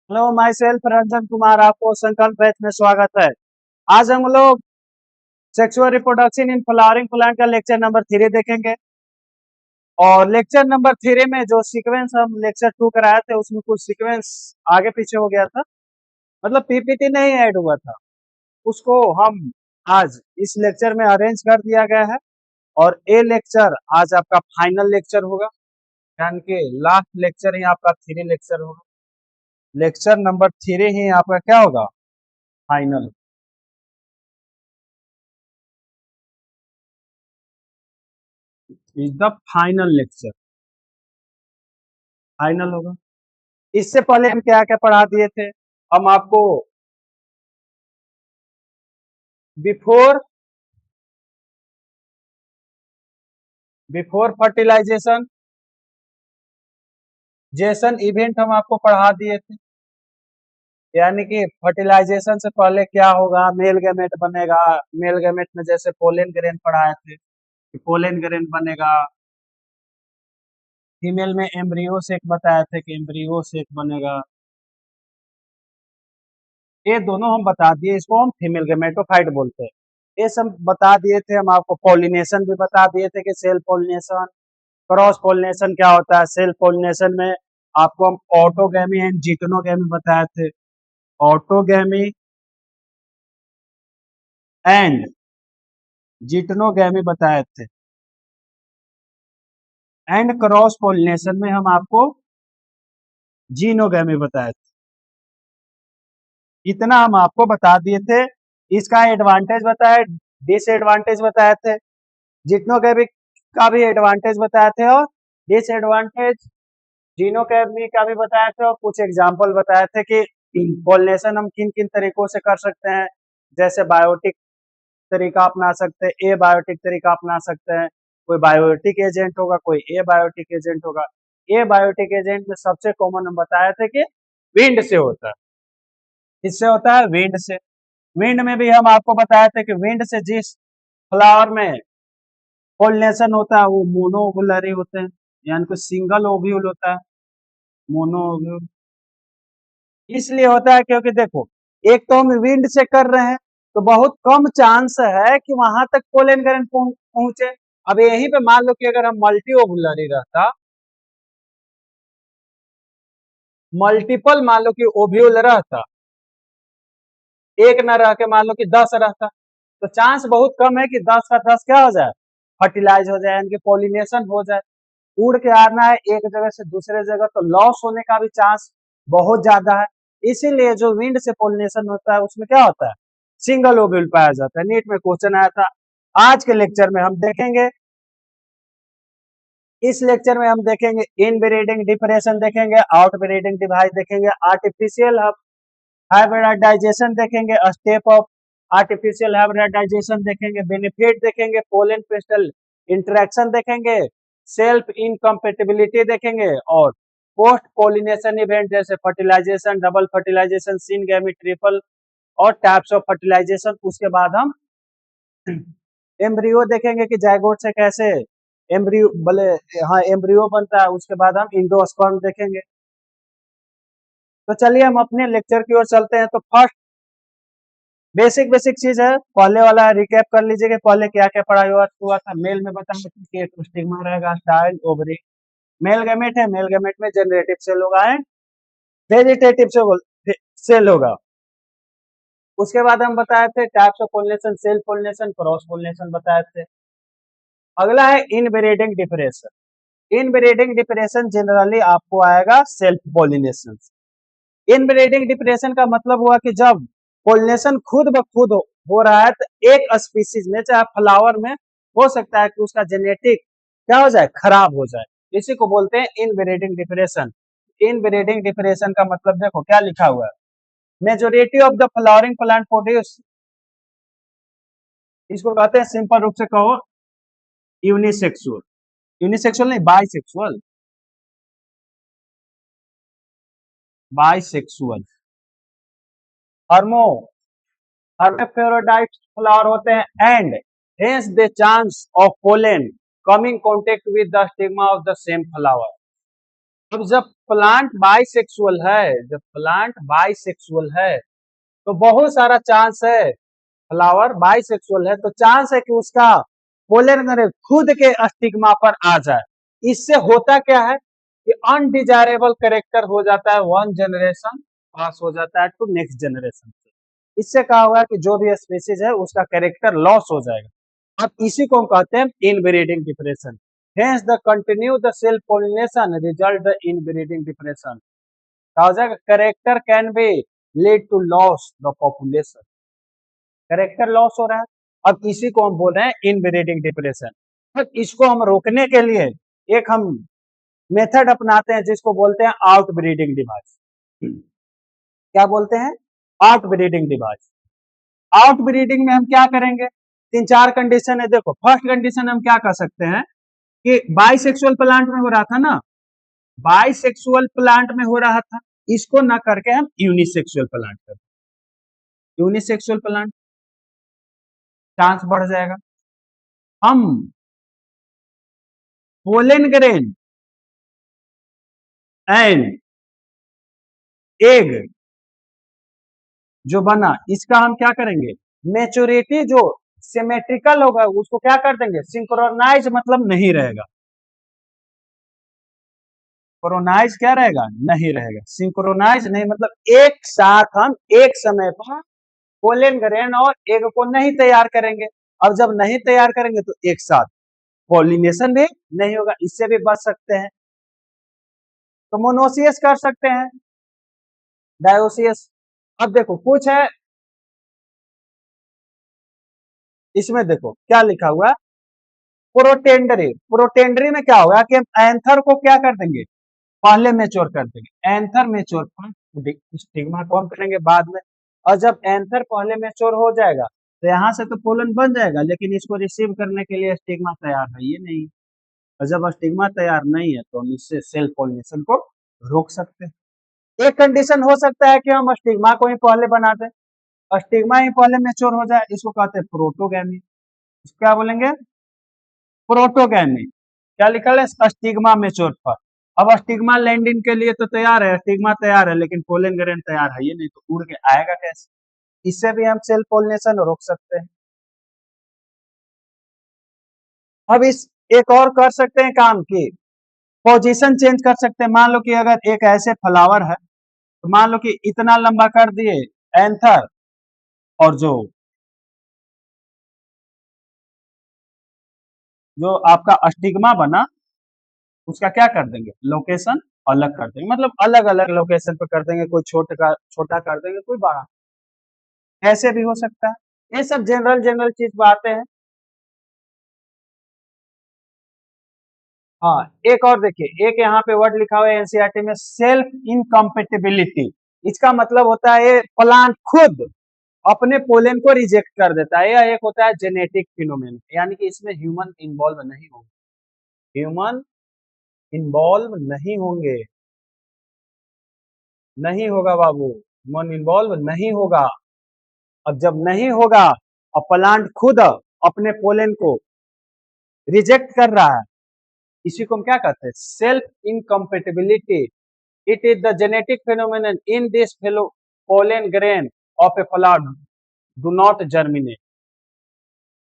Hello, my self Ranjan Kumar, आपको संकल्प batch में स्वागत है। आज हम लोग sexual reproduction in flowering plant का लेक्चर नंबर 3 देखेंगे। और लेक्चर नंबर 3 में जो सीक्वेंस हम लेक्चर 2 कराए थे उसमें कुछ सीक्वेंस आगे पीछे हो गया था, मतलब पीपीटी नहीं ऐड हुआ था। उसको हम आज इस लेक्चर में अरेंज कर दिया गया है। और ये लेक्चर आज आपका फाइनल लेक्चर होगा, यानी कि लास्ट लेक्चर ही आपका 3 लेक्चर होगा। लेक्चर नंबर 3 ही आपका क्या होगा, final. Is the final lecture, final होगा। इससे पहले हम क्या क्या पढ़ा दिए थे, हम आपको बिफोर बिफोर फर्टिलाइजेशन जेसन इवेंट हम आपको पढ़ा दिए थे। यानी कि फर्टिलाइजेशन से पहले क्या होगा, मेल गैमेट बनेगा। मेल गैमेट में जैसे पोलन ग्रेन पढ़ाए थे कि पोलन ग्रेन बनेगा। फीमेल में एम्ब्रियो सेक बताए थे कि एम्ब्रियो सेक बनेगा। ये दोनों हम बता दिए, इसको हम फीमेल गैमेटोफाइट बोलते हैं। ये सब बता दिए थे हम आपको। पॉलिनेशन भी बता दिए थे कि सेल पॉलिनेशन, क्रॉस पॉलिनेशन क्या होता है। सेल पॉलिनेशन में आपको हम ऑटोगैमी एंड जिटनोगैमी बताए थे। ऑटोगैमी एंड जिटनोगैमी बताए थे। एंड क्रॉस पॉलिनेशन में हम आपको जीनोगैमी बताए थे। इतना हम आपको बता दिए थे। इसका एडवांटेज बताए, डिसएडवांटेज बताए थे। जिटनोगैमी का भी एडवांटेज बताए थे और डिसएडवांटेज जीनोगैमी का भी बताए थे। और कुछ एग्जाम्पल बताए थे कि पॉलिनेशन हम किन किन तरीकों से कर सकते हैं। जैसे बायोटिक तरीका अपना सकते हैं, ए बायोटिक तरीका अपना सकते हैं। कोई बायोटिक एजेंट होगा, कोई ए बायोटिक एजेंट होगा। ए बायोटिक एजेंट में सबसे कॉमन हम बताए थे कि विंड से होता है। किससे होता है? विंड से। विंड में भी हम आपको बताए थे कि विंड से जिस फ्लावर में पोलिनेशन होता है वो मोनोओव्यूलरी होते हैं, यानी कि सिंगल ओव्यूल होता है। मोनोओव्यूल इसलिए होता है क्योंकि देखो, एक तो हम विंड से कर रहे हैं तो बहुत कम चांस है कि वहां तक पोलन ग्रेन पहुंचे। अब यहीं पे मान लो कि अगर हम मल्टी ओवुलरी रहता, मल्टीपल मान लो कि ओव्यूल रहता, एक न रह के मान लो कि 10 रहता, तो चांस बहुत कम है कि 10 का 10 क्या हो जाए, फर्टिलाइज हो जाए, यानी कि पोलिनेशन हो जाए। उड़ के आना है एक जगह से दूसरे जगह, तो लॉस होने का भी चांस बहुत ज्यादा है। इसीलिए जो विंड से पोलिनेशन होता है उसमें क्या होता है, सिंगल ओव्यूल पाया जाता है। नीट में क्वेश्चन आया था। आज के लेक्चर में हम देखेंगे, इस लेक्चर में हम देखेंगे इनब्रीडिंग डिफरेंशिएशन देखेंगे, आउट ब्रीडिंग डिवाइस देखेंगे, आर्टिफिशियल हाइब्रिडाइजेशन देखेंगे, स्टेप ऑफ आर्टिफिशियल हाइब्रिडाइजेशन देखेंगे, बेनिफिट देखेंगे, पोलन क्रिस्टल इंटरेक्शन देखेंगे, सेल्फ इनकम्पेटिबिलिटी देखेंगे, और पोस्ट पोलिनेशन इवेंट जैसे fertilisation, double fertilisation, syngamy, triple और टाइप्स ऑफ फर्टिलाइजेशन। उसके बाद हम एम्ब्रियो देखेंगे कि जायगोट से कैसे एम्ब्रियो भले, हाँ एम्ब्रियो बनता है। उसके बाद हम इंडोस्पर्म देखेंगे। तो चलिए हम अपने लेक्चर की ओर चलते हैं। तो फर्स्ट बेसिक बेसिक चीज है, पहले वाला रिकैप कर लीजिए कि पहले क्या क्या पढ़ाई हुआ था। मेल में बताया कि स्टिग्मा रहेगा, स्टाइल, ओवरी। मेल गैमेट है, मेल गैमेट में जनरेटिव सेल होगा एंड वेजिटेटिव सेल होगा। उसके बाद हम बताए थे types of pollination, self pollination, cross pollination बताए थे। अगला है inbreeding differentiation. Inbreeding differentiation generally आपको आएगा सेल्फ पोलिनेशन। इनब्रीडिंग डिफरेंशिएशन का मतलब हुआ कि जब पोलिनेशन खुद ब खुद हो रहा है, तो एक स्पीसीज में चाहे फ्लावर में हो सकता है कि उसका जेनेटिक क्या हो जाए, खराब हो जाए। इसी को बोलते हैं इनब्रीडिंग डिफरेंशिएशन। इनब्रीडिंग डिफरेंशिएशन का मतलब देखो क्या लिखा हुआ है, majority of the flowering plant produce, इसको कहते हैं सिंपल रूप से कहो यूनिसेक्सुअल। यूनिसेक्सुअल नहीं, बाइसेक्सुअल। बाइसेक्सुअल हर्मो hermaphrodite फ्लावर होते हैं, and hence the chance of pollen coming contact with the stigma of the same flower। अब जब प्लांट बाइसेक्सुअल है, जब प्लांट बाइसेक्सुअल है तो बहुत सारा चांस है, फ्लावर बाइसेक्सुअल है तो चांस है कि उसका पोलन खुद के स्टिग्मा पर आ जाए। इससे होता क्या है कि अनडिजायरेबल कैरेक्टर हो जाता है, वन जनरेशन पास हो जाता है टू नेक्स्ट जनरेशन। इससे क्या होगा कि जो भी स्पीसीज है उसका कैरेक्टर लॉस हो जाएगा। अब इसी को हम कहते हैं inbreeding depression. Hence the continue the self pollination result the inbreeding depression. क्या हो जाएगा, character can be lead to loss the population, character loss हो रहा है। अब इसी को हम बोल रहे हैं इनब्रीडिंग डिप्रेशन। अब इसको हम रोकने के लिए एक हम मेथड अपनाते हैं जिसको बोलते हैं आउट ब्रीडिंग डिवाइस। क्या बोलते हैं, out breeding device. Out breeding में हम क्या करेंगे, तीन चार कंडीशन है। देखो फर्स्ट कंडीशन हम क्या कर सकते हैं कि बाइसेक्सुअल प्लांट में हो रहा था ना, बाइसेक्सुअल प्लांट में हो रहा था, इसको ना करके हम यूनिसेक्सुअल प्लांट करते, यूनिसेक्सुअल प्लांट चांस बढ़ जाएगा। हम पोलन ग्रेन एंड एग जो बना इसका हम क्या करेंगे, मैच्योरिटी जो सिमेट्रिकल होगा उसको क्या कर देंगे, सिंक्रोनाइज मतलब नहीं रहेगा, सिंक्रोनाइज क्या रहेगा, नहीं रहेगा। सिंक्रोनाइज नहीं मतलब एक साथ हम एक समय पर पोलन ग्रेन और एग को नहीं तैयार करेंगे। अब जब नहीं तैयार करेंगे तो एक साथ पॉलिनेशन भी नहीं होगा, इससे भी बच सकते हैं। तो मोनोसियस कर सकते हैं, डायोसियस। अब देखो कुछ है इसमें, देखो क्या लिखा हुआ है, प्रोटेंडरी। प्रोटेंडरी में क्या होगा कि हम एंथर को क्या कर देंगे, पहले मेच्योर कर देंगे, एंथर मेच्योर स्टिग्मा को हम करेंगे बाद में। और जब एंथर पहले मेच्योर हो जाएगा तो यहाँ से तो पोलन बन जाएगा, लेकिन इसको रिसीव करने के लिए स्टिग्मा तैयार है ये नहीं। और जब स्टिग्मा तैयार नहीं है तो हम इससे सेल्फ पॉलिनेशन को रोक सकते हैं। एक कंडीशन हो सकता है कि हम स्टिग्मा को ही पहले बना दें, स्टिग्मा ही पहले मेच्योर हो जाए, इसको कहते हैं प्रोटोगैमी। क्या बोलेंगे, प्रोटोगैमी। क्या लिखा है, स्टिग्मा मेच्योर पर। अब स्टिग्मा लैंडिंग के लिए तो तैयार है, स्टिग्मा तैयार है, लेकिन पोलन ग्रेन तैयार है ये नहीं, तो उड़ के आएगा कैसे। इससे भी हम सेल्फ पोलिनेशन रोक सकते हैं। अब इस एक और कर सकते हैं काम की, पोजीशन चेंज कर सकते हैं। मान लो कि अगर एक ऐसे फ्लावर है तो मान लो कि इतना लंबा कर दिए एंथर, और जो जो आपका स्टिग्मा बना उसका क्या कर देंगे, लोकेशन अलग कर देंगे, मतलब अलग अलग लोकेशन पे कर देंगे, कोई छोटा कर देंगे, कोई बड़ा, ऐसे भी हो सकता है। ये सब जनरल जनरल चीज बातें हैं। हाँ एक और देखिए, एक यहाँ पे वर्ड लिखा हुआ है एनसीईआरटी में, सेल्फ इनकम्पेटिबिलिटी। इसका मतलब होता है ये प्लांट खुद अपने पोलन को रिजेक्ट कर देता है, या एक होता है जेनेटिक फिनोमेन, यानी कि इसमें ह्यूमन इन्वॉल्व नहीं होंगे, ह्यूमन इन्वॉल्व नहीं होंगे, नहीं होगा बाबू, ह्यूमन इन्वॉल्व नहीं होगा। अब जब नहीं होगा और प्लांट खुद अपने पोलन को रिजेक्ट कर रहा है, इसी को हम क्या कहते हैं, self incompatibility. It is the genetic phenomenon in this fellow pollen grain of a flower do not germinate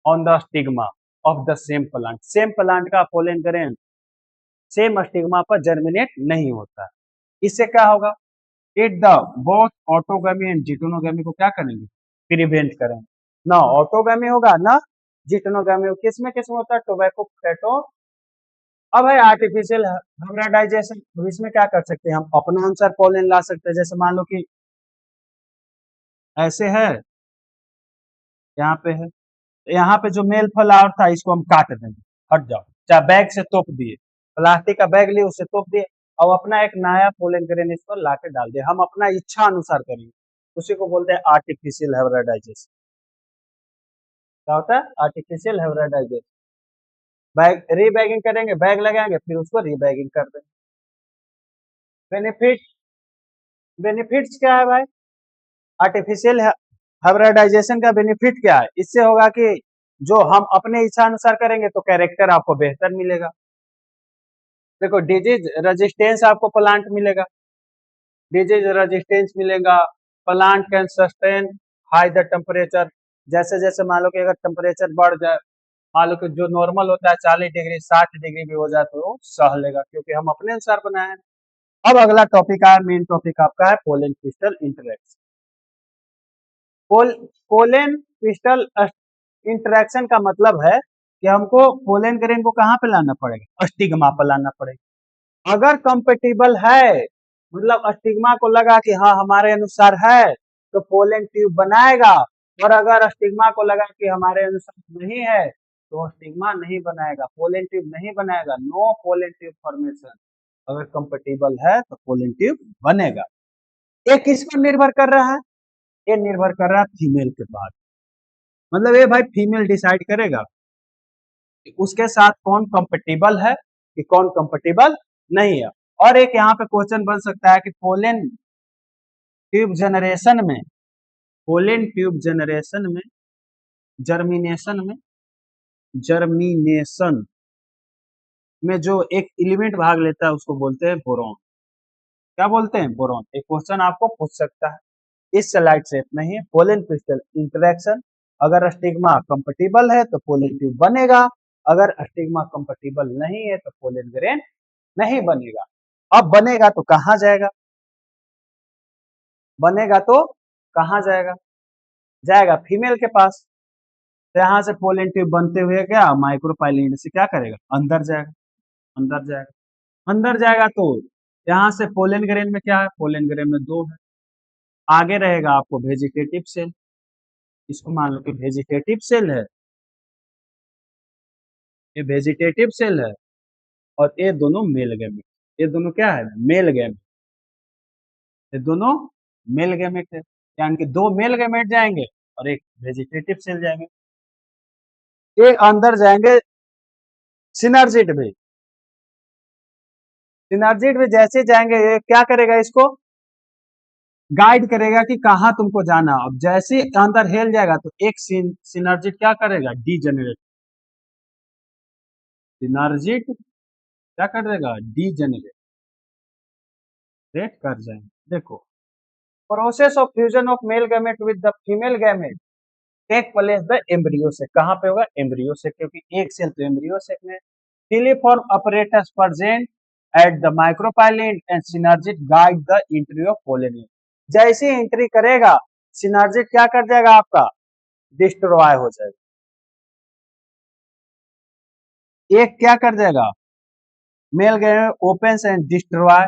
on the stigma of the same plant। Same plant का पोलन ग्रेन सेम स्टिग्मा पर germinate नहीं होता है। इससे क्या होगा, it the both autogamy and geitonogamy को क्या करेंगे, प्रिवेंट करेंगे। ना ऑटोगैमी होगा ना जिटोनोगैमी, किसमें किसमें होता है, टोबैको पोटैटो। अब है आर्टिफिशियल हाइब्रिडाइजेशन, इसमें क्या कर सकते हैं, हम अपना अनुसार पोलन ला सकते हैं। जैसे मान लो कि ऐसे है, यहाँ पे है, यहाँ पे जो मेल फ्लावर था इसको हम काट देंगे, हट जाओ, चाहे बैग से तोप दिए, प्लास्टिक का बैग लिए उससे तोप दिए, और अपना एक नया पोलन ग्रेन इस पर ला के डाल दिए, हम अपना इच्छा अनुसार करेंगे, उसी को बोलते हैं आर्टिफिशियल हाइब्रिडाइजेशन। क्या होता है, आर्टिफिशियल हाइब्रिडाइजेशन। बैग रीबैगिंग करेंगे, बैग लगाएंगे फिर उसको रीबैगिंग कर देंगे। बेनिफिट, बेनिफिट्स क्या है भाई, आर्टिफिशियल हाइब्रिडाइजेशन का बेनिफिट क्या है, इससे होगा कि जो हम अपने इच्छा अनुसार करेंगे तो कैरेक्टर आपको बेहतर मिलेगा। देखो डिजीज रेजिस्टेंस आपको प्लांट मिलेगा, डिजीज रेजिस्टेंस मिलेगा। Plant can sustain high the temperature, जैसे जैसे मान लो कि अगर टेम्परेचर बढ़ जाए, मान लो कि जो नॉर्मल होता है 40 डिग्री 60 डिग्री भी हो जाए तो वो सह लेगा, क्योंकि हम अपने अनुसार बनाए हैं। अब अगला टॉपिक आया, मेन टॉपिक आपका है pollen crystal interaction. Pollen crystal interaction का मतलब है कि हमको पोलन ग्रेन को कहाँ पे लाना पड़ेगा, स्टिग्मा पर लाना पड़ेगा। अगर कंपेटिबल है, मतलब स्टिग्मा को लगा कि हाँ हमारे अनुसार है, तो पोलन ट्यूब बनाएगा। और अगर स्टिग्मा को लगा कि हमारे अनुसार नहीं है, तो स्टिग्मा नहीं बनाएगा, पोलन ट्यूब नहीं बनाएगा। No pollen tube formation. अगर कंपेटिबल है तो पोलन ट्यूब बनेगा। ये किस पर निर्भर कर रहा है, ये निर्भर कर रहा है फीमेल के पास। मतलब ये भाई फीमेल डिसाइड करेगा कि उसके साथ कौन कंपेटिबल है कि कौन कंपेटिबल नहीं है। और एक यहाँ पे क्वेश्चन बन सकता है कि पोलन ट्यूब जनरेशन में, पोलन ट्यूब जनरेशन में, जर्मिनेशन में, जर्मिनेशन में जो एक एलिमेंट भाग लेता है उसको बोलते हैं बोरॉन। क्या बोलते हैं, बोरॉन। एक क्वेश्चन आपको पूछ सकता है। इस स्लाइड से इतना ही। पोलन क्रिस्टल इंटरेक्शन, अगर स्टिग्मा कंपेटिबल है तो पोलन ट्यूब बनेगा, अगर स्टिग्मा कंपेटिबल नहीं है तो पोलन ग्रेन नहीं बनेगा। अब बनेगा तो कहाँ जाएगा, बनेगा तो कहाँ जाएगा, जाएगा फीमेल के पास। तो यहाँ से पोलन ट्यूब बनते हुए क्या माइक्रोपाइलिन से क्या करेगा, अंदर जाएगा, अंदर जाएगा, अंदर जाएगा। तो यहाँ से पोलन ग्रेन में क्या है, पोलन ग्रेन में दो है। आगे रहेगा आपको वेजिटेटिव सेल, इसको मान लो कि वेजिटेटिव सेल है, ये वेजिटेटिव सेल है। और ये दोनों मेल गैमेट, ये दोनों क्या है, मेल गैमेट। ये दोनों मेल गैमेट है, यानी कि दो मेल गैमेट जाएंगे और एक वेजिटेटिव सेल जाएंगे। ये अंदर जाएंगे सिनर्जिड में, सिनर्जिड में जैसे जाएंगे ये क्या करेगा, इसको गाइड करेगा कि कहाँ तुमको जाना। अब जैसे अंदर हेल जाएगा तो एक सिनर्जिड क्या करेगा, डीजेनरेट, सिनर्जिड क्या कर देगा, डीजेनरेट कर जाएंगे। देखो process of fusion of male gamete with the female gamete take place the embryo से, कहाँ पे होगा, एम्ब्रियो से, क्योंकि एक सेल तो एम्ब्रियो से में। Filiform apparatus present at the micropylene and synergid guide the entry of pollen। जैसे एंट्री करेगा सिनर्जिड क्या कर जाएगा, आपका डिस्ट्रॉय हो जाएगा। एक क्या कर जाएगा, male gamete opens and destroy,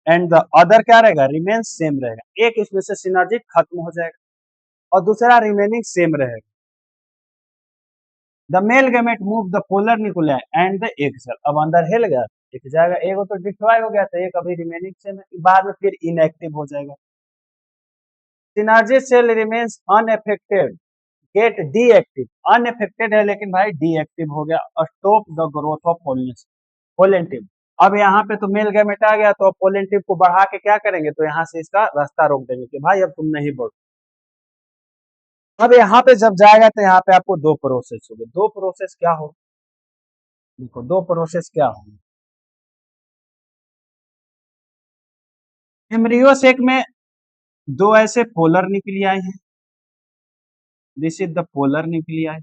and the other क्या रहेगा, रिमेन्स सेम रहेगा। एक इसमें से सिनर्जिड खत्म हो जाएगा और दूसरा रिमेनिंग सेम रहेगा। The male gamete move the polar nuclei and the egg cell. अब अंदर हिल गया, एक जाएगा, एक तो डिस्ट्रॉय हो गया था, एक अभी रिमेनिंग सेम है, बाद में फिर इनएक्टिव हो जाएगा। Synergy cell remains unaffected get deactive, unaffected है लेकिन भाई डीएक्टिव हो गया। Stop the growth of pollen tube. अब यहाँ पे तो मेल गैमेट आ गया, तो पोलन ट्यूब को बढ़ा के क्या करेंगे, तो यहाँ से इसका रास्ता रोक देंगे कि भाई अब तुम नहीं बढ़ो। अब यहाँ पे जब जाएगा तो यहाँ पे आपको दो प्रोसेस होंगे। दो प्रोसेस क्या हो, देखो दो प्रोसेस क्या होंगे। एम्ब्रियोसेक में दो ऐसे पोलर न्यूक्लियाई हैं, this is the polar nuclei,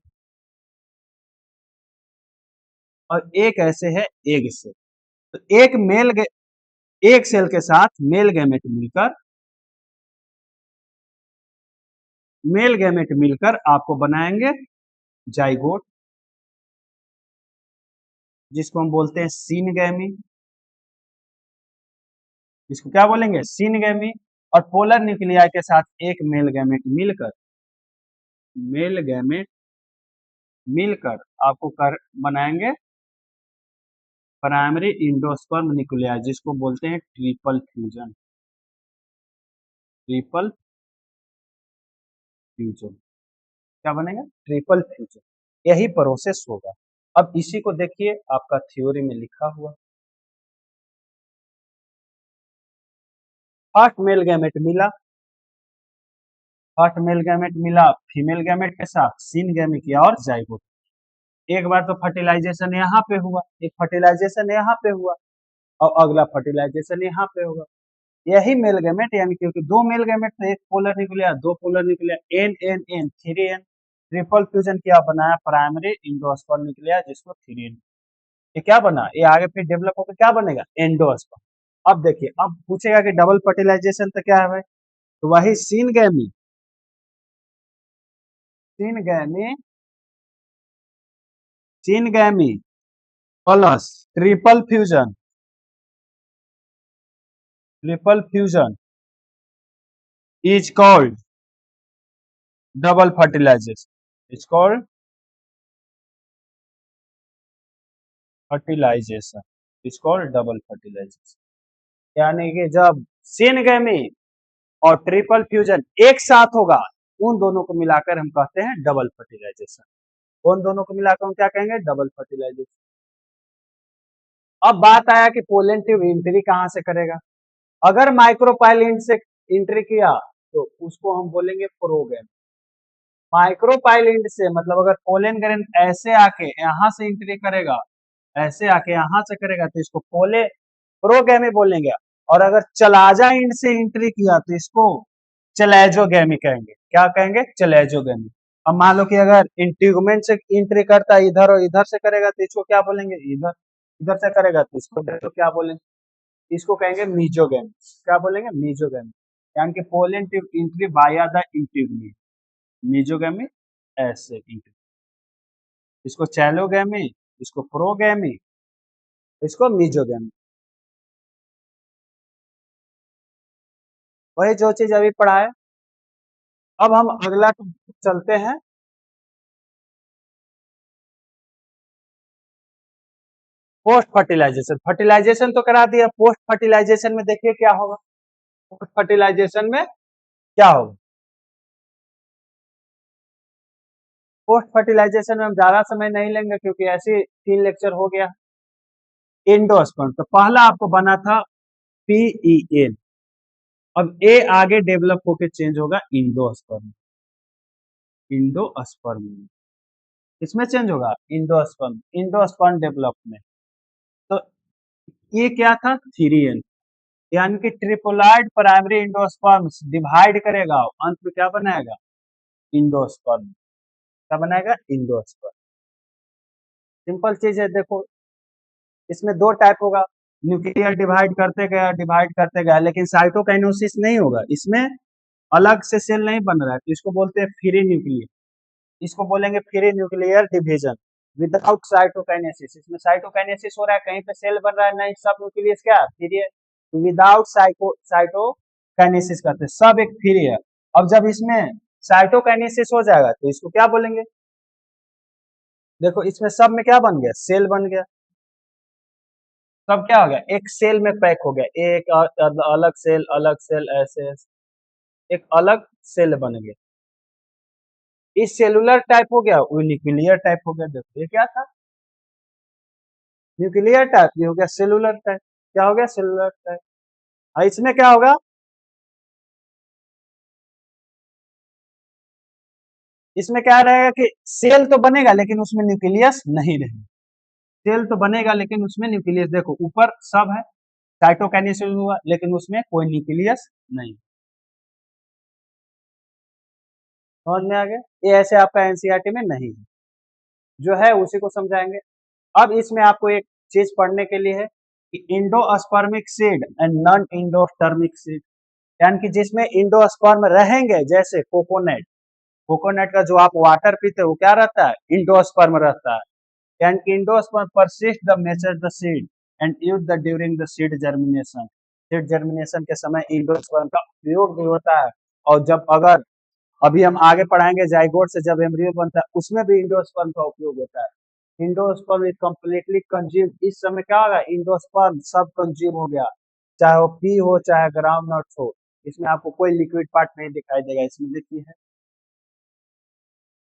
और एक ऐसे है एग सेल। तो एक सेल के साथ मेल गैमेट मिलकर आपको बनाएंगे जाइगोट, जिसको हम बोलते हैं सिनगैमी, इसको क्या बोलेंगे, सिनगैमी। और पोलर न्यूक्लियाई के साथ एक मेल गैमेट मिलकर आपको बनाएंगे प्राइमरी इंडोस्पर्म न्यूक्लियाई, जिसको बोलते हैं ट्रिपल फ्यूजन, ट्रिपल फ्यूजन। क्या बनेगा, ट्रिपल फ्यूजन। यही प्रोसेस होगा। अब इसी को देखिए आपका थ्योरी में लिखा हुआ, फर्स्ट मेल गैमेट मिला, फर्स्ट मेल गैमेट मिला फीमेल गैमेट के साथ, सिन गैमी किया और जाइगोट। एक बार तो फर्टिलाइजेशन यहाँ पे हुआ, एक फर्टिलाइजेशन यहाँ पे हुआ, और अगला फर्टिलाइजेशन यहाँ पे होगा। यही मेल गैमेट, यानी क्योंकि दो मेल गैमेट थे, एक पोलर न्यूक्लिया, दो polar nuclei, n n n 3n, triple fusion क्या बनाया, प्राइमरी इंडोस्पर्म न्यूक्लिया, जिसको 3n, ये क्या बना, ये आगे फिर डेवलप होकर क्या बनेगा, एंडोस्पर्म। अब देखिए, अब पूछेगा कि डबल फर्टिलाइजेशन तो क्या है भाई, तो वही syngamy, syngamy, syngamy plus triple fusion, triple fusion is called double fertilisation, is called fertilisation, is called double fertilisation. यानी कि जब सिनगैमी और ट्रिपल फ्यूजन एक साथ होगा, उन दोनों को मिलाकर हम कहते हैं डबल फर्टिलाइजेशन। उन दोनों को मिलाकर हम क्या कहेंगे, डबल फर्टिलाइजेशन। अब बात आया कि पोलन ट्यूब एंट्री कहां से करेगा। अगर माइक्रोपाइलिन से एंट्री किया तो उसको हम बोलेंगे प्रोगैम। माइक्रोपाइलिन से मतलब अगर पोलन ग्रेन ऐसे आके यहां से एंट्री करेगा, ऐसे आके यहां से करेगा, तो इसको पोले प्रोगैमी बोलेंगे। और अगर चलाजा इंड से एंट्री किया तो इसको चलेजोगैमी कहेंगे। क्या कहेंगे, चलेजोगैमी। अब मान लो कि अगर इंट्यूगमेंट से एंट्री करता है इधर और इधर से करेगा तो इसको क्या बोलेंगे, इधर इधर से करेगा तो इसको तो क्या बोलेंगे, इसको कहेंगे मीजोगैमी। क्या बोलेंगे, मीजोगैमी। यानी कि pollen tube entry via the इंट्यूगमी, मीजोगैमी ऐसे एंट्री। इसको चैलोगैमी, इसको प्रोगैमी, इसको मीजोगैमी। वही जो चीज अभी पढ़ा है। अब हम अगला चलते हैं, पोस्ट फर्टिलाइजेशन। फर्टिलाइजेशन तो करा दिया, पोस्ट फर्टिलाइजेशन में देखिए क्या होगा। पोस्ट फर्टिलाइजेशन में क्या होगा, पोस्ट फर्टिलाइजेशन में हम ज्यादा समय नहीं लेंगे क्योंकि ऐसे 3 लेक्चर हो गया। एंडोस्पर्म, तो पहला आपको बना था पीईएन, अब ए आगे डेवलप होके चेंज होगा इंडोस्पर्म, इंडोस्पर्म, इसमें चेंज होगा इंडोस्पर्म, इंडोस्पर्म डेवलपमेंट। तो ये क्या था, 3n, यानी कि ट्रिपोलॉइड प्राइमरी इंडोस्पर्म डिवाइड करेगा, अंत में क्या बनाएगा, इंडोस्पर्म। क्या बनाएगा, इंडोस्पर्म। सिंपल चीज है, देखो इसमें दो टाइप होगा, न्यूक्लियर डिवाइड करते गया, डिवाइड करते गया, लेकिन साइटोकाइनेसिस नहीं होगा इसमें, अलग से सेल नहीं बन रहा है, तो इसको बोलते हैं फ्री न्यूक्लियर, इसको बोलेंगे free nuclear division without cytokinesis. इसमें साइटोकाइनेसिस हो रहा है, कहीं पे सेल बन रहा है, नहीं, सब न्यूक्लियस क्या फ्री है, विदाउट साइटोकाइनेसिस करते हैं, सब एक फ्री है। अब जब इसमें साइटोकाइनेसिस हो जाएगा तो इसको क्या बोलेंगे, देखो इसमें सब में क्या बन गया, सेल बन गया, सब क्या हो गया, एक सेल में पैक हो गया, एक अलग सेल, अलग सेल, ऐसे एक अलग सेल बन गया। इस सेलुलर टाइप हो गया, वो न्यूक्लियर टाइप हो गया। देखो ये क्या था, न्यूक्लियर टाइप, ये हो गया सेलुलर टाइप। क्या हो गया, सेलुलर टाइप। और इसमें क्या होगा, इसमें क्या रहेगा कि सेल तो बनेगा लेकिन उसमें न्यूक्लियस नहीं रहेगा, सेल तो बनेगा लेकिन उसमें न्यूक्लियस, देखो ऊपर सब है, साइटोकाइनेसिस हुआ लेकिन उसमें कोई न्यूक्लियस नहीं। समझ में आ गया, ये ऐसे आपका एनसीईआरटी में नहीं है, जो है उसी को समझाएंगे। अब इसमें आपको एक चीज पढ़ने के लिए है कि endospermic seed and non endospermic seed, यानी कि जिसमें इंडोस्पर्म रहेंगे, जैसे कोकोनट, कोकोनट का जो आप वाटर पीते हो वो क्या रहता है, इंडोस्पर्म रहता है। यानी कि endosperm persist the mature the seed and use the during the seed germination, seed germination के समय इंडोस्पर्म का उपयोग भी होता है। और जब अगर अभी हम आगे पढ़ाएंगे जाइगोट से जब एम्ब्रियो बनता है उसमें भी इंडोस्पर्म का उपयोग होता है। इंडोस्पर्म इज कम्प्लीटली कंज्यूम, इस समय क्या होगा, इंडोस्पर्म सब कंज्यूम हो गया, चाहे वो पी हो चाहे ग्राउंड नट्स हो, इसमें आपको कोई लिक्विड पार्ट नहीं दिखाई देगा। इसमें देखिए है,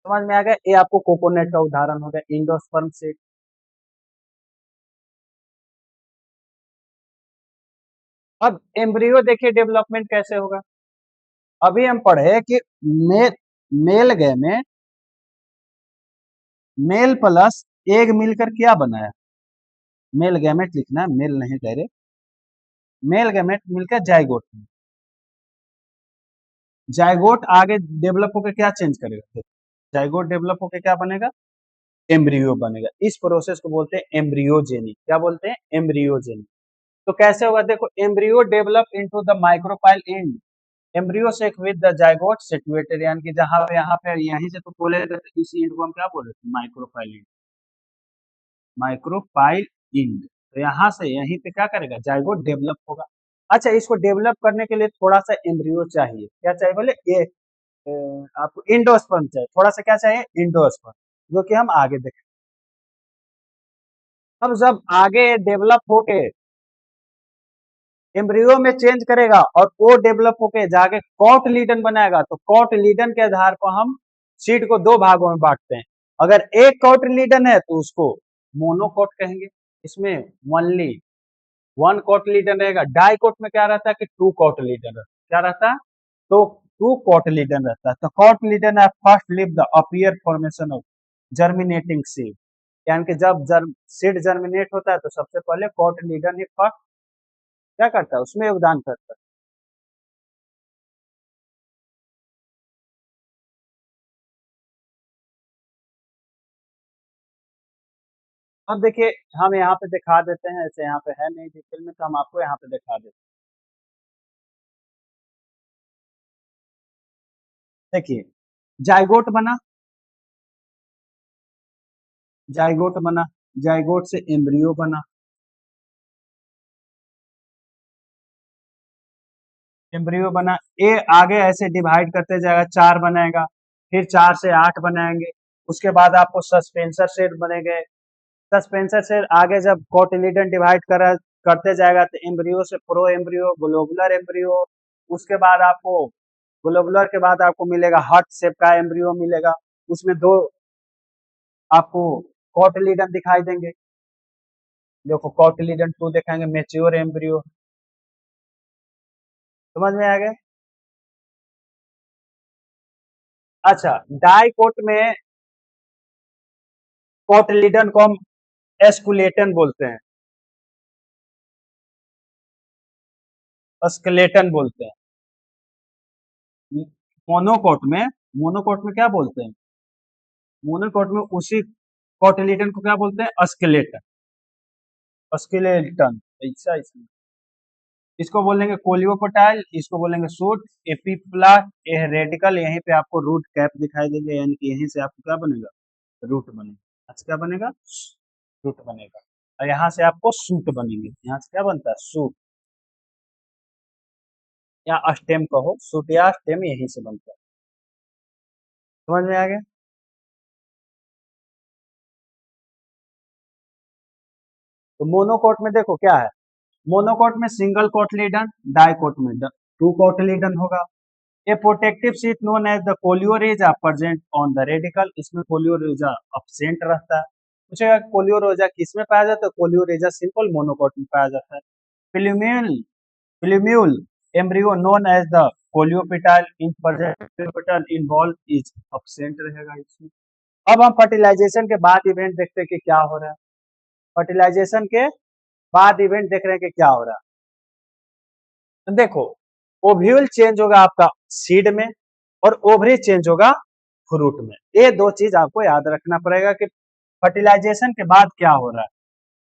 समझ में आ गया, ये आपको कोकोनट का उदाहरण हो गया इंडोस्पर्म से। अब एम्ब्रियो देखिए डेवलपमेंट कैसे होगा। अभी हम पढ़े कि मे, male gamete, male plus egg मिलकर क्या बनाया, मेल गैमेट लिखना है, मेल नहीं कह रहे, मेल गैमेट मिलकर जाइगोट, जाइगोट आगे डेवलप होकर क्या चेंज करेगा, जाइगोट डेवलप होकर क्या बनेगा, एम्ब्रियो बनेगा। इस प्रोसेस को बोलते हैं एम्ब्रियोजेनी। क्या बोलते हैं, एम्ब्रियोजेनी। तो कैसे होगा, देखो, embryo develop into the micropyle and, embryo से विद द जाइगोट सिचुएटेड, यानी कि जहां पे यहाँ पे यहीं से तो बोले थे, इस एंड को हम क्या बोल रहे थे, माइक्रोपाइल एंड, माइक्रोपाइल एंड। तो यहाँ से यहीं पे क्या करेगा, जाइगोट डेवलप होगा। अच्छा, इसको डेवलप करने के लिए थोड़ा सा एम्ब्रियो चाहिए, क्या चाहिए बोले, ये आपको इंडोस्पर्म चाहिए, थोड़ा सा क्या चाहिए, इंडोस्पर्म, जो कि हम आगे देखें। अब जब आगे डेवलप होके एम्ब्रियो में चेंज करेगा और वो डेवलप होके जाके कॉटलीडन बनाएगा, तो कॉटलीडन के आधार पर हम सीड को दो भागों में बांटते हैं। अगर एक कॉटलीडन है तो उसको मोनोकोट कहेंगे, इसमें ओनली वन कॉटलीडन रहेगा। डाइकोट में क्या रहता है कि टू कॉटलीडन रहता है, क्या रहता है, तो टू कॉटलीडन रहता है। तो कॉटलीडन है first live the appear formation of germinating seed, यानी कि जब सीड जर्मिनेट होता है तो सबसे पहले कॉटलीडन ही फर्स्ट क्या करता है, उसमें योगदान करता है। अब देखिए, हम यहाँ पे दिखा देते हैं, ऐसे यहाँ पे है नहीं डिटेल में, तो हम आपको यहाँ पे दिखा देते हैं। देखिए, जाइगोट बना, जाइगोट बना, जाइगोट से एम्ब्रियो बना, एम्ब्रियो बना, ये आगे ऐसे डिवाइड करते जाएगा, चार बनाएगा, फिर चार से आठ बनाएंगे, उसके बाद आपको सस्पेंसर सेट बनेंगे। सस्पेंसर सेट आगे जब कोटिलिडन डिवाइड करते जाएगा तो एम्ब्रियो से प्रो एम्ब्रियो, ग्लोबुलर एम्ब्रियो, उसके बाद आपको ग्लोबुलर के बाद आपको मिलेगा हार्ट शेप का एम्ब्रियो मिलेगा, उसमें दो आपको कोटिलिडन दिखाई देंगे। देखो, कोटिलिडन टू दिखाएंगे, मेच्योर एम्ब्रियो, समझ में आ गया। अच्छा, डाइकोट में कोटिलिडन को हम एस्कुलेटन बोलते हैं, स्केलेटन बोलते हैं। मोनोकोट में क्या बोलते हैं, मोनोकोट में उसी कोटिलिडन को क्या बोलते हैं, स्केलेटन, स्केलेटन, ऐसा इसमें। इसको बोलेंगे कोलियोपोटाइल, इसको बोलेंगे सूट, एपिप्ला, ये रेडिकल, यहीं पे आपको रूट कैप दिखाई देंगे, यानी कि यहीं से आपको क्या बनेगा, रूट बनेगा। अच्छा, क्या बनेगा, रूट बनेगा। और यहाँ से आपको सूट बनेंगे, यहाँ से क्या बनता है, सूट या स्टेम कहो, सूट या स्टेम यहीं से बनता है। समझ में आ गया। तो मोनोकोट में देखो क्या है, मोनोकोट में सिंगल कोटलीडन, डाइकोट में टू कोटलीडन होगा। A protective sheet known as the coleorhiza present on the radicle, इसमें कोलियोरेजा अब्सेंट रहता है। पूछेगा कोलियोरेजा किस में पाया जाता है, कोलियोरेजा सिंपल मोनोकोट में पाया जाता है। Plumule, plumule embryo known as the coleoptile in present involve is absent रहेगा इसमें। अब हम फर्टिलाइजेशन के बाद इवेंट देखते हैं कि क्या हो रहा है, फर्टिलाइजेशन के बाद इवेंट देख रहे हैं कि क्या हो रहा है। तो देखो, ओव्यूल चेंज होगा आपका सीड में और ओवरी चेंज होगा फ्रूट में। ये दो चीज आपको याद रखना पड़ेगा कि फर्टिलाइजेशन के बाद क्या हो रहा है,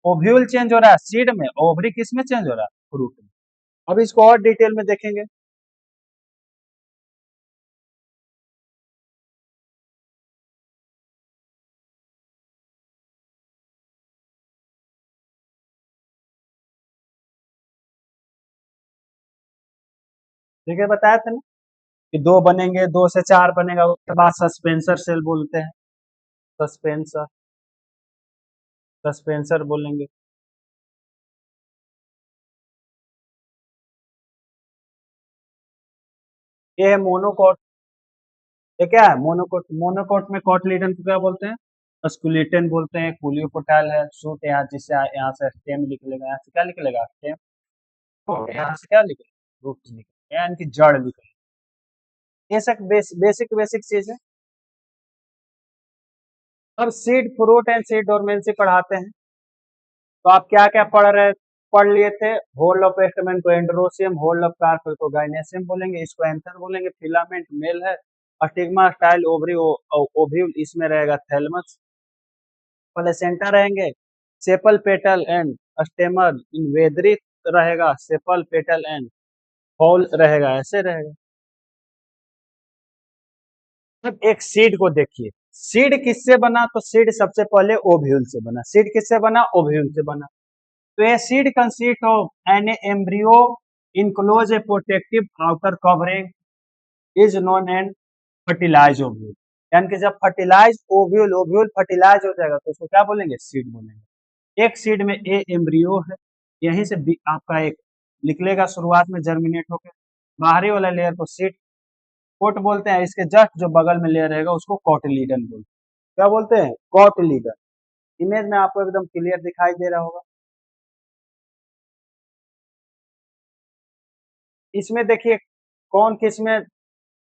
ओव्यूल चेंज हो रहा है सीड में, ओवरी किस में चेंज हो रहा है, फ्रूट में। अब इसको और डिटेल में देखेंगे। देखिए, बताया था ना कि दो बनेंगे, दो से चार बनेगा, उसके बाद सस्पेंसर सेल बोलते हैं, सस्पेंसर, सस्पेंसर बोलेंगे। ये है मोनोकोट, ये क्या है, मोनोकोट, मोनोकोट में कोटलीडन को क्या बोलते हैं, स्कुलेटन बोलते हैं। कुलियोपोटाइल है सूट, यहाँ जिससे यहाँ से स्टेम निकलेगा, यहाँ से क्या निकलेगा, स्टेम, यहाँ से क्या निकलेगा, रूट निकलेगा, यानी कि जड़ निकलेगा। ये सब बेसिक बेसिक चीज है। अब seed fruit and seed dormancy पढ़ाते हैं, तो आप क्या क्या पढ़ रहे हैं, पढ़ लिए थे, होल ऑफ स्टेमेन को एंड्रोसियम, होल ऑफ कार्प को गाइनेसियम बोलेंगे, इसको एंथर बोलेंगे, फिलामेंट मेल है, स्टिग्मा स्टाइल ओवरी ओव्यूल इसमें रहेगा थैलमस, प्लेसेंटा रहेंगे, सेपल पेटल एंड स्टेमर इनवेदरित रहेगा, सेपल पेटल एंड होल रहेगा, ऐसे रहेगा। अब एक सीड को देखिए, सीड किससे बना, तो सीड सबसे पहले ओव्यूल से बना, सीड किससे बना, ओव्यूल से बना। तो a seed consists of an embryo enclose a protective outer covering is known as fertilized ovule। यानी कि जब फर्टिलाइज ओव्यूल ओव्यूल फर्टिलाइज हो जाएगा तो उसको क्या बोलेंगे, सीड बोलेंगे। एक सीड में ए एम्ब्रियो है, यहीं से आपका एक निकलेगा शुरुआत में जर्मिनेट होकर, बाहरी वाला लेयर को सीड कोट बोलते हैं, इसके जस्ट जो बगल में लेयर रहेगा उसको कॉटिलीडन बोलते हैं। क्या बोलते हैं, कॉटिलीडन। इमेज में आपको एकदम क्लियर दिखाई दे रहा होगा। इसमें देखिए कौन किस में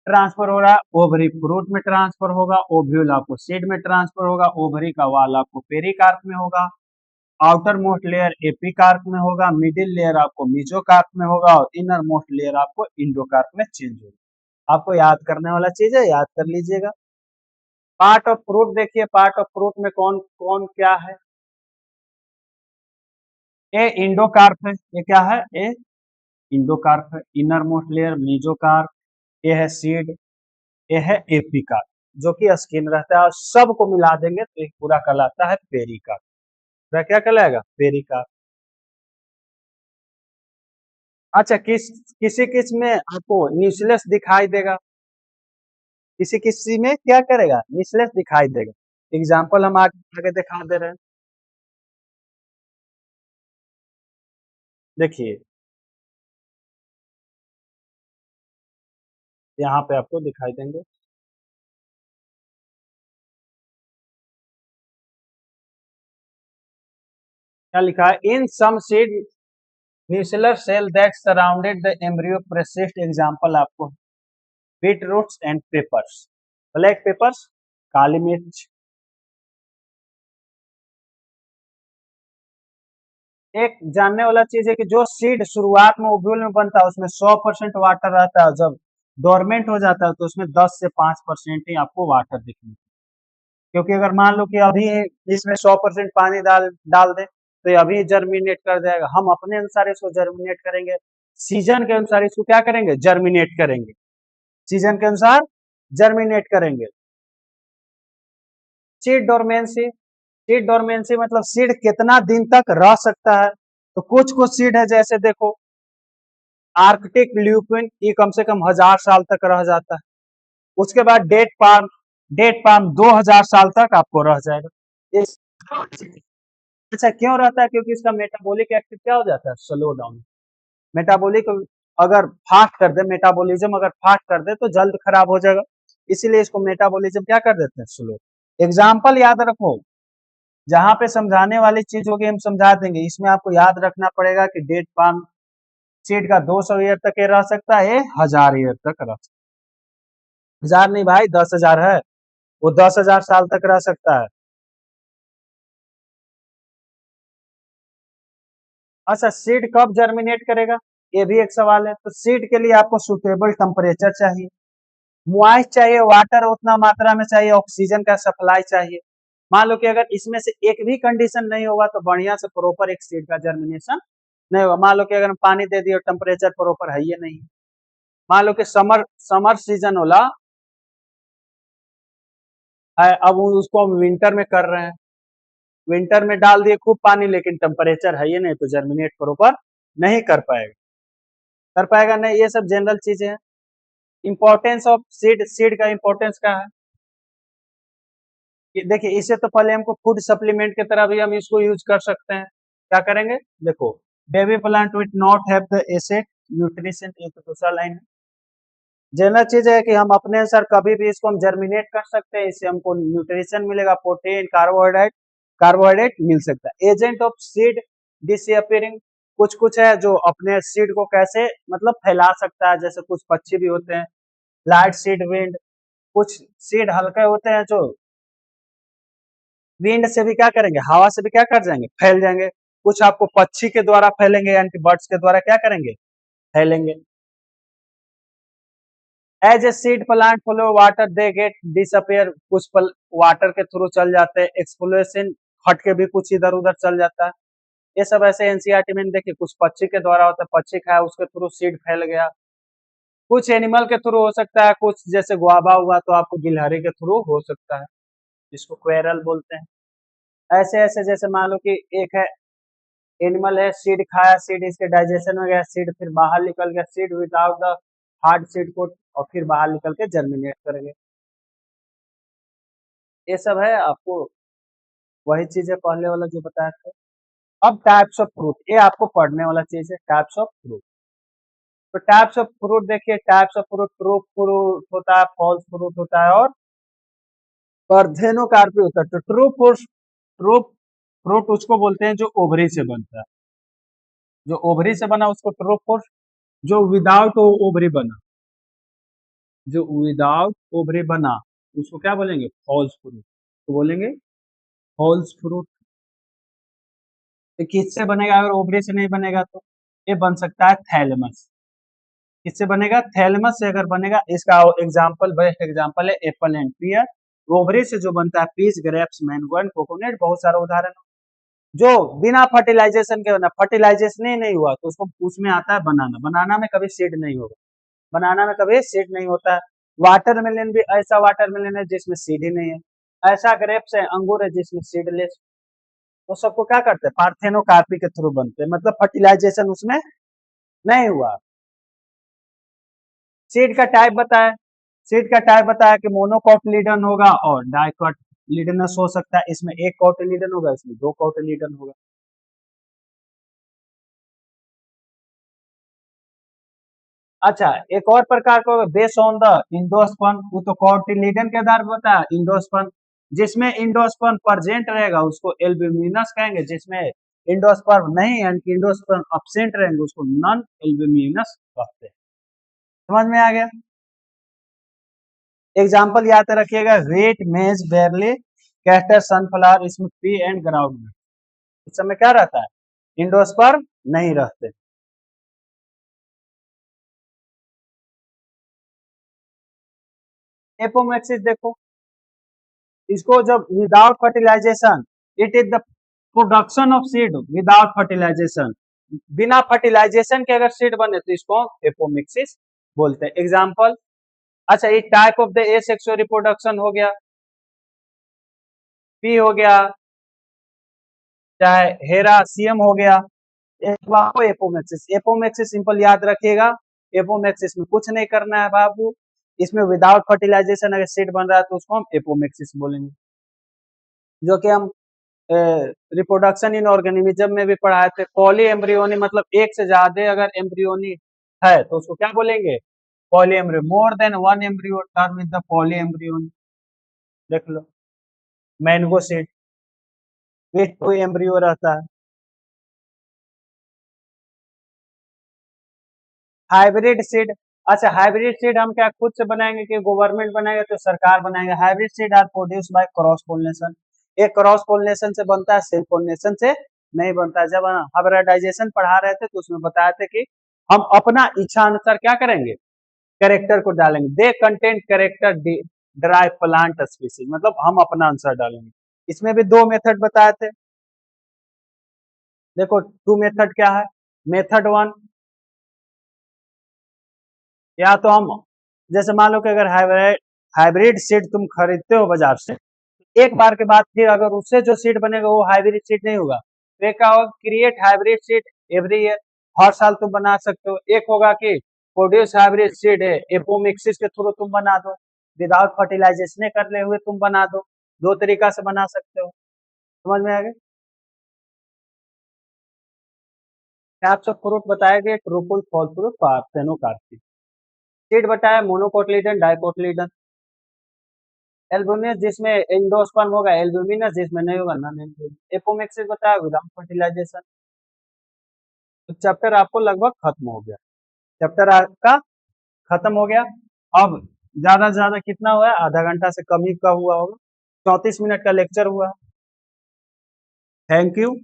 ट्रांसफर हो रहा है, ओवरी फ्रूट में ट्रांसफर होगा, ओव्यूल आपको सीड में ट्रांसफर होगा, ओवरी का वाल आपको पेरिकार्प में होगा, आउटर मोस्ट लेयर एपिकार्प में होगा, मिडिल लेयर आपको मीजोकार्प में होगा और इनर मोस्ट लेयर आपको इंडोकार्प में चेंज होगा। आपको याद करने वाला चीज है, याद कर लीजिएगा। पार्ट ऑफ फ्रूट देखिए, पार्ट ऑफ फ्रूट में कौन कौन क्या है, ए इंडोकार्प है, ये क्या है, ए इंडोकार्प है, इनर मोस्ट लेयर मीजोकार्प, ये है सीड, ये है एपिकार्प जो कि स्किन रहता है, और सबको मिला देंगे तो एक पूरा कहलाता है पेरिकार्प। पूरा क्या कहलाएगा, पेरिकार्प। अच्छा किसी किस में आपको न्यूक्लियस दिखाई देगा, किसी किसी में क्या करेगा, न्यूक्लियस दिखाई देगा। एग्जाम्पल हम आगे आगे दिखा दे रहे हैं, देखिए यहाँ पे आपको दिखाई देंगे, क्या लिखा है, in some seed nuclear cell that surrounded the embryo persist. Example आपको beet roots and peppers, black peppers, काली मिर्च। एक जानने वाला चीज है कि जो सीड शुरुआत में ओव्यूल में बनता है उसमें 100% वाटर रहता है, जब डोरमेंट हो जाता है तो उसमें 10 से 5% ही आपको वाटर दिखेगा। क्योंकि अगर मान लो कि अभी इसमें 100% पानी डाल डाल दे तो ये अभी जर्मिनेट कर जाएगा। हम अपने अनुसार इसको जर्मिनेट करेंगे, सीजन के अनुसार इसको क्या करेंगे, जर्मिनेट करेंगे, सीजन के अनुसार जर्मिनेट करेंगे। सीड डोरमेंसी, सीड डोरमेंसी मतलब सीड कितना दिन तक रह सकता है। तो कुछ कुछ सीड है, जैसे देखो आर्कटिक ल्यूपिन, ये कम से कम 1000 साल तक रह जाता है। उसके बाद डेट पाम 2000 साल तक आपको रह जाएगा। अच्छा क्यों रहता है, क्योंकि इसका मेटाबॉलिक एक्टिव क्या हो जाता है, स्लो डाउन। मेटाबॉलिक अगर फास्ट कर दे, मेटाबॉलिज्म अगर फास्ट कर दे तो जल्द खराब हो जाएगा, इसीलिए इसको मेटाबॉलिज्म क्या कर देते हैं, स्लो। एग्जाम्पल याद रखो, जहां पे समझाने वाली चीज होगी हम समझा देंगे, इसमें आपको याद रखना पड़ेगा कि डेट पाम सीड का 200 ईयर तक ये रह सकता है, 1000 ईयर तक रह सकता है। 1000 नहीं भाई, 10,000 है, वो 10,000 साल तक रह सकता है। अच्छा सीड कब जर्मिनेट करेगा, ये भी एक सवाल है। तो सीड के लिए आपको सुटेबल टेम्परेचर चाहिए, मॉइस्ट चाहिए, वाटर उतना मात्रा में चाहिए, ऑक्सीजन का सप्लाई चाहिए। मान लो कि अगर इसमें से एक भी कंडीशन नहीं होगा तो बढ़िया से प्रॉपर एक सीड का जर्मिनेशन नहीं होगा। मान लो कि अगर हम पानी दे दिए और टेम्परेचर प्रॉपर है ये नहीं, मान लो कि समर समर सीजन होला है, अब उसको हम विंटर में कर रहे हैं, विंटर में डाल दिए खूब पानी लेकिन टेम्परेचर है ये नहीं, तो जर्मिनेट प्रॉपर नहीं कर पाएगा नहीं। ये सब जनरल चीजें हैं। इंपॉर्टेंस ऑफ सीड, सीड का इंपॉर्टेंस क्या है, देखिए इससे तो पहले हमको फूड सप्लीमेंट की तरह भी हम इसको यूज कर सकते हैं। क्या करेंगे, देखो baby plant with not have the acid nutrition, एक तो दूसरा लाइन है। जनरल चीज है कि हम अपने अनुसार कभी भी इसको हम जर्मिनेट कर सकते हैं, इससे हमको न्यूट्रिशन मिलेगा, प्रोटीन कार्बोहाइड्रेट कार्बोहाइड्रेट मिल सकता है। एजेंट ऑफ सीड डिसअपियरिंग, कुछ कुछ है जो अपने सीड को कैसे मतलब फैला सकता है, जैसे कुछ पक्षी भी होते हैं, लाइट सीड विंड, कुछ सीड हल्के होते हैं जो विंड से भी क्या करेंगे, हवा से भी क्या कर जाएंगे, फैल जाएंगे। कुछ आपको पक्षी के द्वारा फैलेंगे, यानी कि बर्ड्स के द्वारा क्या करेंगे, फैलेंगे। As a seed plant flow water they get disappear, कुछ वाटर के थ्रू चल जाते हैं, एक्सप्लोरेशन हट के भी कुछ इधर उधर चल जाता है। ये सब ऐसे एनसीईआरटी में देखिए, कुछ पक्षी के द्वारा होता है, पक्षी खाया उसके थ्रू सीड फैल गया, कुछ एनिमल के थ्रू हो सकता है, कुछ जैसे गुआवा हुआ तो आपको गिलहरी के थ्रू हो सकता है, जिसको क्वेरल बोलते हैं। ऐसे ऐसे जैसे मान लो कि एक है एनिमल है, सीड खाया, सीड इसके डाइजेशन हो गया, सीड फिर बाहर निकल गया, seed without the hard seed को, और फिर बाहर निकल के जर्मिनेट करेंगे। ये सब है आपको वही चीजें पहले वाला जो बताया था। अब टाइप्स ऑफ फ्रूट, ये आपको पढ़ने वाला चीज है, टाइप्स ऑफ फ्रूट। तो टाइप्स ऑफ फ्रूट देखिए, types of fruit, true fruit होता है, फॉल्स फ्रूट होता है, और पर्धेनोकार्पी होता है। तो ट्रू फ्रूट, ट्रू फ्रूट उसको बोलते हैं जो ओवरी से बनता है, जो ओवरी से बना उसको ट्रू फ्रूट, जो विदाउट ओवरी बना, जो विदाउट ओवरी बना उसको क्या बोलेंगे, फॉल्स फ्रूट। तो बोलेंगे फॉल्स फ्रूट। तो किससे बनेगा, अगर ओवरी से नहीं बनेगा तो ये बन सकता है थैलेमस। किससे बनेगा, थैलेमस से अगर बनेगा। इसका एग्जांपल, बेस्ट एग्जांपल है एप्पल एंड पीयर। ओवरी से जो बनता है peas, grapes, mango and coconut, बहुत सारे उदाहरण। जो बिना फर्टिलाइजेशन के बना, फर्टिलाइजेशन ही नहीं हुआ तो उसको, उसमें आता है बनाना। बनाना में कभी सीड नहीं होगा, बनाना में कभी सीड नहीं होता है। वाटरमेलन भी ऐसा वाटरमेलन है जिसमें सीड ही नहीं है। ऐसा ग्रेप्स है, अंगूर है, जिसमें सीडलेस। तो सबको क्या करते हैं, पार्थेनोकार्पी के थ्रू बनते हैं, मतलब फर्टिलाइजेशन उसमें नहीं हुआ। सीड का टाइप बताया, सीड का टाइप बताया कि मोनोकोटिलीडन होगा और डाइकोटिलीडनस हो सकता है। इसमें एक कोटिलीडन होगा, इसमें दो कोटिलीडन होगा। अच्छा, एक और प्रकार का होगा बेस ऑन द इंडोस्पर्म, वो तो कोटिलीडन के आधार पर होता है। इंडोस्पर्म, जिसमें इंडोस्पर्म प्रेजेंट रहेगा उसको एल्ब्यूमिनस कहेंगे, जिसमें इंडोस्पर्म नहीं यानी कि इंडोस्पर्म एब्सेंट रहेंगे उसको नॉन एल्ब्यूमिनस कहते हैं। समझ में आ गया। एग्जाम्पल याद रखिएगा, व्हीट, मेज, बेरली, कैस्टर, सनफ्लावर, इसमें पी एंड ग्राउंड। इस समय क्या रहता है, इंडोस्पर्म नहीं रहते। एपोमैक्सिस देखो, इसको जब without fertilisation, it is the production of seed without fertilisation, बिना फर्टिलाइजेशन के अगर सीड बने तो इसको एपोमिक्सिस बोलते हैं। एग्जाम्पल, अच्छा ये type of the asexual reproduction हो गया, पी हो गया, चाहे हेरासियम हो गया, एपोमैक्सिस। एपोमैक्सिस सिंपल याद रखिएगा, एपोमैक्सिस में कुछ नहीं करना है बाबू, इसमें विदाउट फर्टिलाइजेशन अगर सीड बन रहा है तो उसको हम एपोमैक्सिस बोलेंगे। जो कि हम रिप्रोडक्शन इन ऑर्गेनिज्म में भी पढ़ाए थे। पॉली एम्ब्रियोनी मतलब एक से ज्यादा अगर एम्ब्रियोनी है तो उसको क्या बोलेंगे, poly embryo. More than one embryo term is the poly embryony. देख लो, mango seed with two embryo रहता है। हाइब्रिड सीड, अच्छा हाइब्रिड सीड हम क्या खुद से बनाएंगे कि गवर्नमेंट बनाएगा, तो सरकार बनाएगा। Hybrid seed are produce by cross pollination. एक क्रॉस पोलिनेशन से बनता है, सेल्फ पोलिनेशन से नहीं बनता है। जब हम हाइब्रिडाइजेशन पढ़ा रहे थे तो उसमें बताया था कि हम अपना इच्छा अनुसार क्या करेंगे, कैरेक्टर को डालेंगे। They content character drive plant species, मतलब हम अपना आंसर डालेंगे। इसमें भी दो मेथड बताए थे। देखो टू मेथड क्या है, मेथड वन, या तो हम जैसे मान लो कि अगर हाइब्रिड हाइब्रिड सीड तुम खरीदते हो बाजार से, एक बार के बाद फिर अगर उससे जो सीड बनेगा वो हाइब्रिड सीड नहीं होगा, तो एक क्या होगा, create hybrid seed every year, हर साल तुम बना सकते हो। एक होगा कि प्रोड्यूस हाइब्रिड सीड है, एपोमिक्सिस के थ्रू तुम बना दो, विदाउट फर्टिलाइजेशन करने हुए तुम बना दो। दो तरीका से बना सकते हो। समझ में आ गया। टाइप्स ऑफ फ्रूट बताया गया, ट्रूफुल, फॉल्स फ्रूट, पार्थेनोकार्पी। सीड बताया, मोनोकोटिलीडन, डाइकोटिलीडन। एल्बुमिनस जिसमें एंडोस्पर्म होगा, एल्बुमिनस जिसमें नहीं होगा नॉन एल्बुमिनस। एपोमिक्सिस बताया विदाउट फर्टिलाइजेशन। तो चैप्टर आपको लगभग खत्म हो गया, चैप्टर आपका खत्म हो गया। अब ज्यादा से ज्यादा कितना हुआ है, आधा घंटा से कम ही का हुआ होगा, 34 मिनट का लेक्चर हुआ। Thank you.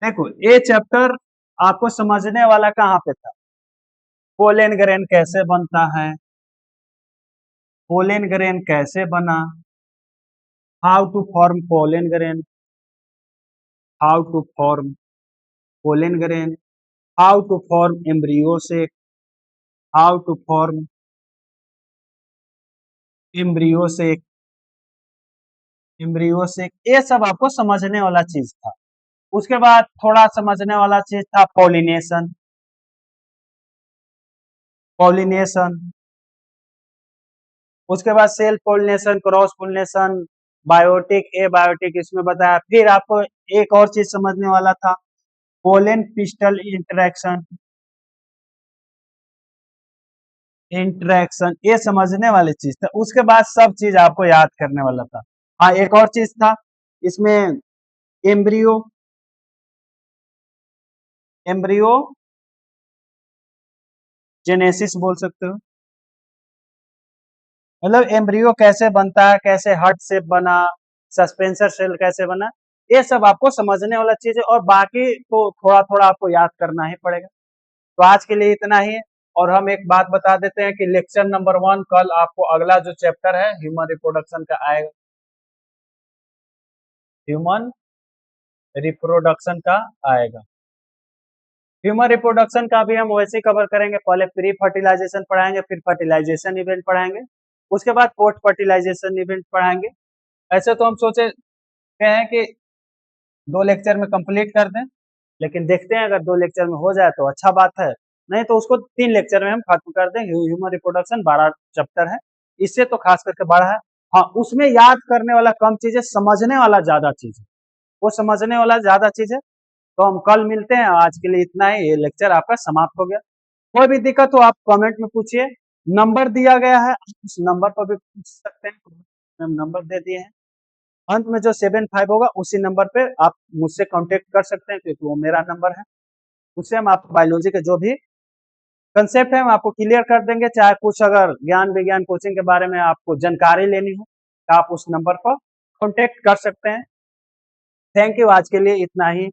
देखो ये चैप्टर आपको समझने वाला कहाँ पे था, पोलन ग्रेन कैसे बनता है, पोलन ग्रेन कैसे बना, how to form pollen grain, how to form pollen grain, how to form embryo sac, how to form embryo sac, embryo sac, ये सब आपको समझने वाला चीज था। उसके बाद थोड़ा समझने वाला चीज था पॉलिनेशन, पॉलिनेशन, उसके बाद self pollination, cross pollination, biotic, abiotic इसमें बताया। फिर आपको एक और चीज समझने वाला था, पोलन पिस्टल इंटरेक्शन, इंटरेक्शन ये समझने वाली चीज था। उसके बाद सब चीज आपको याद करने वाला था। हाँ एक और चीज था इसमें, एम्ब्रियो, एम्ब्रियो जेनेसिस बोल सकते हो, मतलब एम्ब्रियो कैसे बनता है, कैसे हार्ट शेप बना, सस्पेंसर सेल कैसे बना, ये सब आपको समझने वाला चीज है। और बाकी तो थोड़ा थोड़ा आपको याद करना ही पड़ेगा। तो आज के लिए इतना ही। और हम एक बात बता देते हैं कि लेक्चर नंबर 1 कल आपको अगला जो चैप्टर है ह्यूमन रिप्रोडक्शन का आएगा, ह्यूमन रिप्रोडक्शन का आएगा। ह्यूमन रिप्रोडक्शन का भी हम वैसे ही कवर करेंगे, पहले प्री फर्टिलाइजेशन पढ़ाएंगे, फिर फर्टिलाइजेशन इवेंट पढ़ाएंगे, उसके बाद पोस्ट फर्टिलाइजेशन इवेंट पढ़ाएंगे। ऐसे तो हम सोचे हैं कि 2 लेक्चर में कंप्लीट कर दें, लेकिन देखते हैं अगर 2 लेक्चर में हो जाए तो अच्छा बात है, नहीं तो उसको 3 लेक्चर में हम खत्म कर दें। ह्यूमन रिप्रोडक्शन 12 चैप्टर है, इससे तो खास करके बड़ा है। हाँ उसमें याद करने वाला कम चीज है, समझने वाला ज्यादा चीज है, वो समझने वाला ज्यादा चीज है। तो हम कल मिलते हैं, आज के लिए इतना ही, ये लेक्चर आपका समाप्त हो गया। कोई भी दिक्कत हो आप कमेंट में पूछिए, नंबर दिया गया है, उस नंबर पर भी पूछ सकते हैं, हम नंबर दे दिए हैं। अंत में जो 75 होगा उसी नंबर पे आप मुझसे कांटेक्ट कर सकते हैं, क्योंकि वो मेरा नंबर है। उससे हम आपको बायोलॉजी के जो भी कंसेप्ट है हम आपको क्लियर कर देंगे। चाहे कुछ अगर ज्ञान विज्ञान कोचिंग के बारे में आपको जानकारी लेनी हो तो आप उस नंबर पर कांटेक्ट कर सकते हैं। थैंक यू, आज के लिए इतना ही।